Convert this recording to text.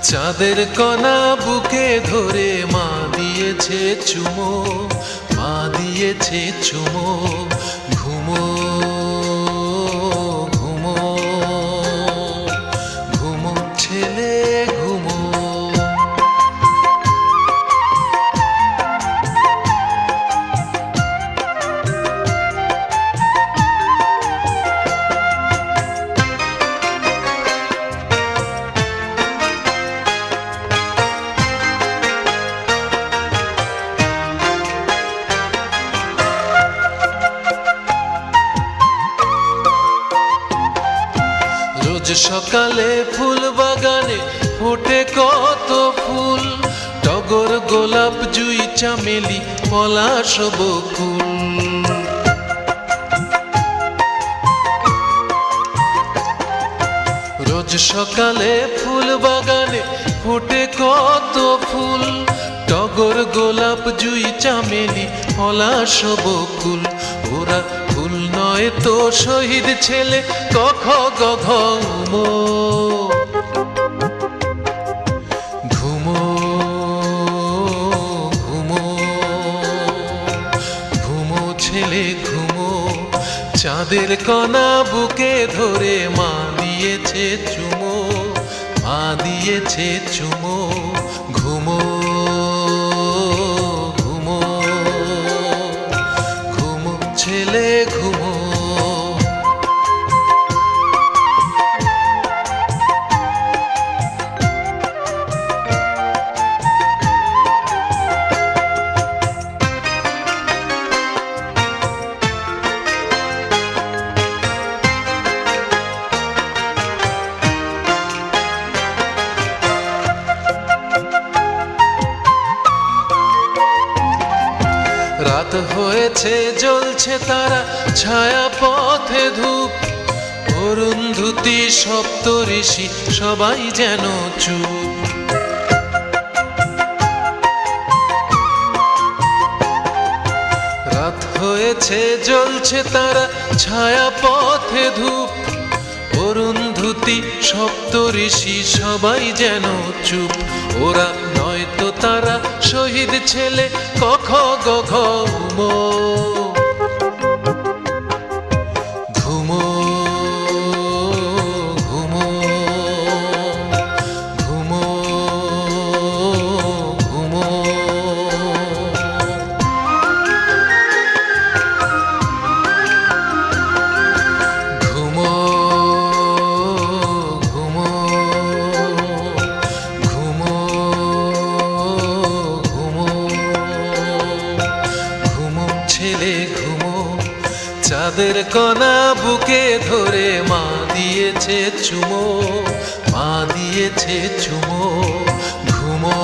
চাঁদের কণা বুকে ধরে মা দিয়েছে চুমো, মা দিয়েছে চুমো। ঘুমো ঘুমো ঘুমো ছেলে ঘুমো। সকালে ফুল বাগানে ফোটে কত ফুল, টগর গোলাপ জুঁই চামেলি পলাশ বকুল। রোজ সকালে ফুল বাগানে ফোটে কত ফুল, টগর গোলাপ জুঁই চামেলি পলাশ বকুল। ওরা ফুল নয় তো শহীদ ছেলে কখ গঘ উমো। ঘুমো ঘুমো ঘুমো ছেলে ঘুমো। চাঁদের কণা বুকে ধরে মা দিয়েছে চুমো, মা দিয়েছে চুমো। ঘুমো ঘুমো ঘুমো ছেলে ঘুমো। রাত হয়েছে জ্বলছে তারা ছায়া পথে ধূপ, অরুন্ধতী সপ্তঋষি সবাই যেন চুপ। রাত হয়েছে জ্বলছে তারা ছায়া পথে ধূপ, অরুন্ধতী সপ্তঋষি সবাই যেন চুপ। ওরা নয়তো তারা শহীদ ছেলে কখ গঘ উমো। ঘুমো ঘুমো ঘুমো ঘুমো। ঘুমো ঘুমো ঘুমো ঘুমো ঘুমো ছেলে ঘুমো। চাঁদের কণা বুকে ধরে মা দিয়েছে চুমো, মা দিয়েছে চুমো। ঘুমো।